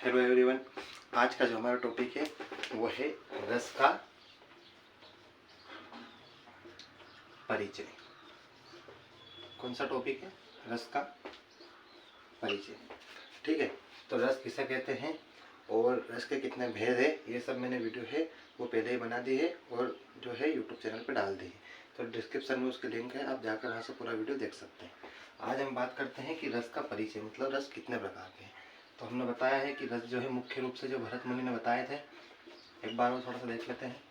Hello everyone. आज का जो हमारा टॉपिक है वो है रस का परिचय। कौन सा टॉपिक है? रस का परिचय। ठीक है, तो रस किसे कहते हैं और रस के कितने भेद है, ये सब मैंने वीडियो है वो पहले ही बना दी है और जो है यूट्यूब चैनल पे डाल दी है। तो डिस्क्रिप्शन में उसकी लिंक है, आप जाकर वहाँ से पूरा वीडियो देख सकते हैं। आज हम बात करते हैं कि रस का परिचय, मतलब रस कितने प्रकार के हैं। तो हमने बताया है कि रस जो है मुख्य रूप से जो भरत मुनि ने बताए थे, एक बार वो थोड़ा सा देख लेते हैं।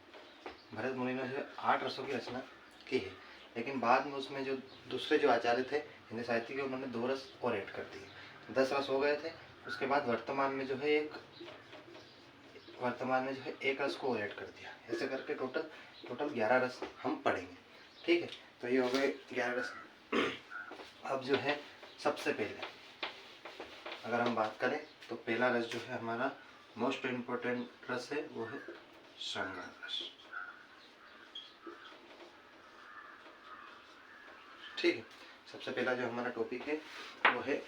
भरत मुनि ने जो 8 रसों की रचना की है, लेकिन बाद में उसमें जो दूसरे जो आचार्य थे हिंदी साहित्य के, उन्होंने 2 रस और ऐड कर दिए, 10 रस हो गए थे। उसके बाद वर्तमान में जो है एक रस को और ऐड कर दिया। ऐसे करके टोटल 11 रस हम पढ़ेंगे। ठीक है, तो ये हो गए 11 रस। अब जो है सबसे पहले अगर हम बात करें तो पहला रस जो है हमारा मोस्ट इम्पोर्टेंट रस है, वो है श्रृंगार रस। ठीक है, सबसे पहला जो हमारा टॉपिक है वो है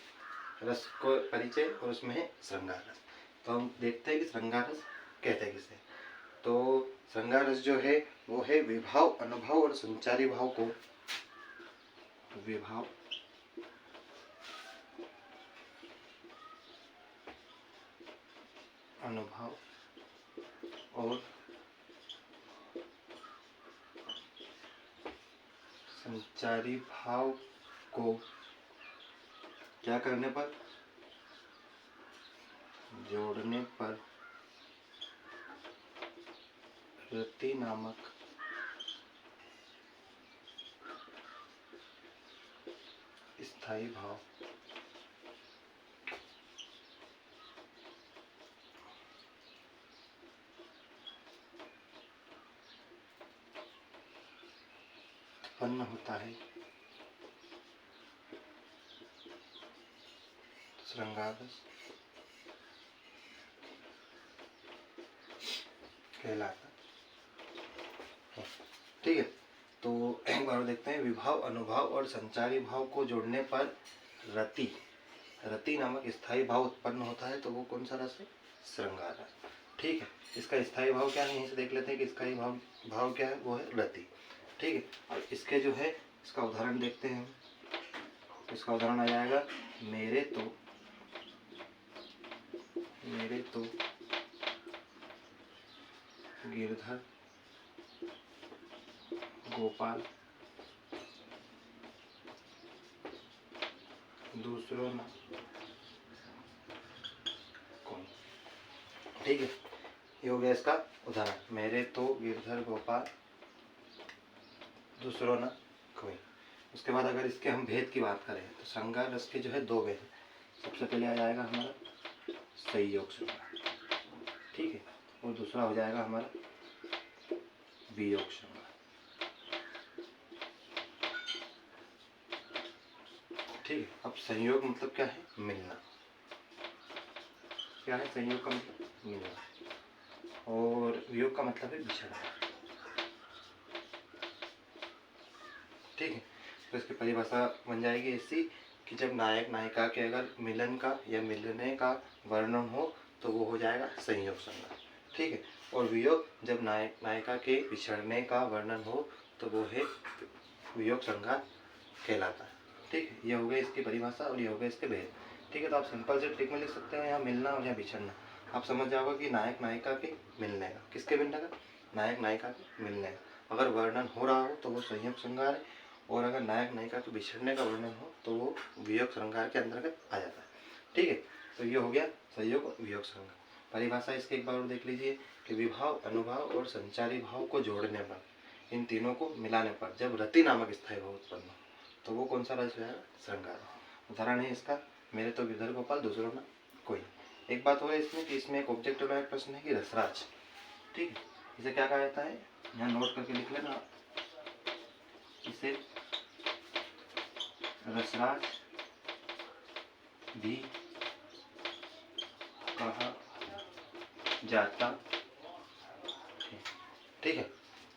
रस को परिचय और उसमें है श्रृंगार रस। तो हम देखते हैं कि श्रृंगार रस कहते हैं किसे। तो श्रृंगार रस जो है वो है विभाव, अनुभव और संचारी भाव को, विभाव, अनुभव और संचारी भाव को क्या करने पर, जोड़ने पर रति नामक स्थायी भाव उत्पन्न होता है। श्रृंगार रस कहलाता है। ठीक है, तो एक बार देखते हैं। विभाव, अनुभव और संचारी भाव को जोड़ने पर रति नामक स्थायी भाव उत्पन्न होता है। तो वो कौन सा रस है? श्रृंगार रस। ठीक है, इसका स्थायी भाव क्या है, यहीं से देख लेते हैं कि इसका भाव क्या है, वो है रति। ठीक है, और इसके जो है इसका उदाहरण देखते हैं। इसका उदाहरण आ जाएगा मेरे तो गिरधर गोपाल दूसरों ना कौन। ठीक है, ये हो गया इसका उदाहरण, मेरे तो गिरधर गोपाल दूसरों ना कोई। उसके बाद अगर इसके हम भेद की बात करें तो श्रृंगार रस के जो है 2 भेद। सबसे पहले आ जाएगा हमारा संयोग श्रृंगार, ठीक है, और दूसरा हो जाएगा हमारा वियोग श्रृंगार। ठीक है, अब संयोग मतलब क्या है? मिलना। क्या है संयोग का मतलब? मिलना। और वियोग का मतलब है बिछड़ना। ठीक है, तो इसकी परिभाषा बन जाएगी ऐसी कि जब नायक नायिका के अगर मिलन का या मिलने का वर्णन हो तो वो हो जाएगा संयोग श्रृंगार। ठीक है, और वियोग जब नायक नायिका के बिछड़ने का वर्णन हो तो वो है वियोग श्रृंगार कहलाता है। ठीक है, ये हो गई इसकी परिभाषा और ये हो गए इसके भेद। ठीक है, तो आप सिंपल से ट्रिक में लिख सकते हैं यहाँ मिलना और यहाँ बिछड़ना। आप समझ जाओगे कि नायक नायिका के मिलने का, किसके मिलने का? नायक नायिका के मिलने का अगर वर्णन हो रहा हो तो वो संयोग श्रृंगार है, और अगर नायक नायिका के बिछड़ने का वर्णन हो तो वो वियोग श्रृंगार के अंतर्गत आ जाता है। ठीक है, तो ये हो गया संयोग और वियोग श्रृंगार। परिभाषा इसके एक बार और देख लीजिए कि विभाव, अनुभव और संचारी भाव को जोड़ने पर, इन तीनों को मिलाने पर जब रति नामक स्थायी भाव उत्पन्न हो तो वो कौन सा रस है? श्रृंगार। उदाहरण है इसका मेरे तो गिरधर गोपाल दूसरों ना कोई। एक बात और है इसमें कि इसमें एक ऑब्जेक्ट वाला प्रश्न है कि रसराज। ठीक है, इसे क्या कहा जाता है? यहाँ नोट करके लिख लेना, इसे रसराज भी कहा जाता है। ठीक है,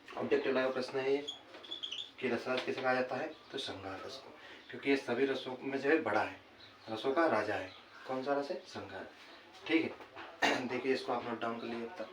ऑब्जेक्ट वाला प्रश्न है ये कि रसराज किसे कहा जाता है? तो श्रृंगार रस को, क्योंकि ये सभी रसों में जो है बड़ा है, रसों का राजा है। कौन सा रस है? श्रृंगार। ठीक है। देखिए इसको आप नोट डाउन कर लीजिए अब तक।